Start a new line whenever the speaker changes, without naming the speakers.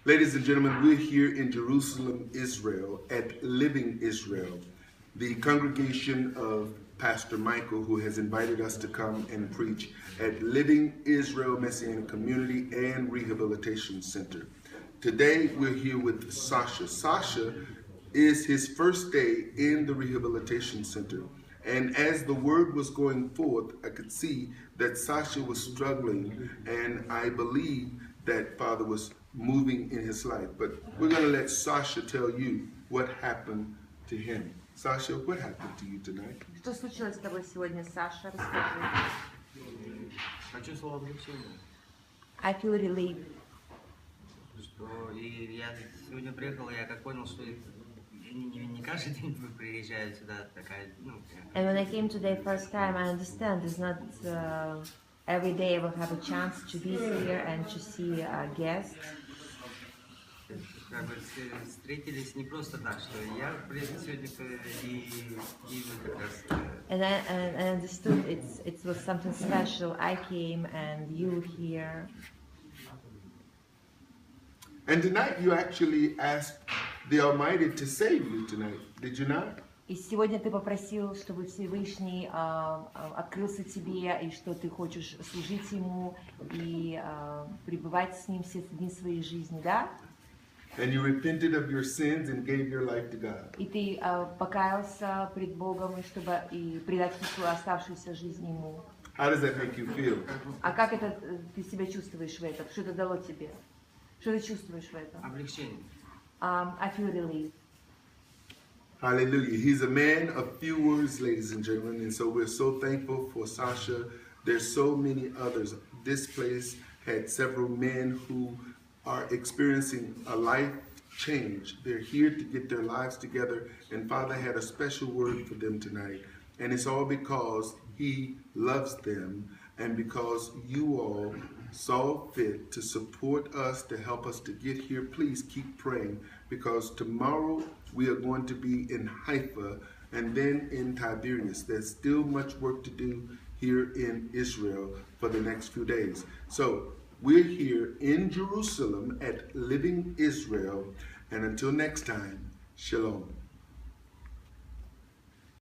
Ladies and gentlemen, we're here in Jerusalem, Israel, at Living Israel, the congregation of Pastor Michael, who has invited us to come and preach at Living Israel Messianic Community and Rehabilitation Center. Today, we're here with Sasha. Sasha is his first day in the Rehabilitation Center. And as the word was going forth, I could see that Sasha was struggling, and I believe that Father was moving in his life. But we're going to let Sasha tell you what happened to him. Sasha, what happened to you tonight?
Что случилось с тобой сегодня, Саша? Расскажи.
Почувствовал облегчение.
I feel relieved.
Что и я сегодня приехал, я как понял, что не каждый день вы приезжаете сюда, такая,
And when I came today first time, I understand it's not every day I will have a chance to be here and to see guests.
Как бы встретились не просто так, что я приехал сегодня и вы как раз.
And I understood it was something special. I came and you here.
And tonight you actually asked the Almighty to save you tonight, did you not?
И сегодня ты попросил, чтобы Всевышний открылся тебе, и что ты хочешь служить Ему и пребывать с Ним все дни своей жизни, да?
And you repented of your sins and gave your life to God.
И ты покаялся пред Богом, чтобы и предать всю свою оставшуюся жизнь Ему.
How does that make you feel?
А как это ты себя чувствуешь в этом? Что это дало тебе? Что ты чувствуешь в этом?
Облегчение.
I feel relieved.
Hallelujah. He's a man of few words, ladies and gentlemen, and so we're so thankful for Sasha. There's so many others. This place had several men who are experiencing a life change. They're here to get their lives together, and Father had a special word for them tonight. And it's all because He loves them and because you all saw fit to support us, to help us to get here. Please keep praying, because tomorrow we are going to be in Haifa and then in Tiberias. There's still much work to do here in Israel for the next few days. So we're here in Jerusalem at Living Israel, and until next time, Shalom.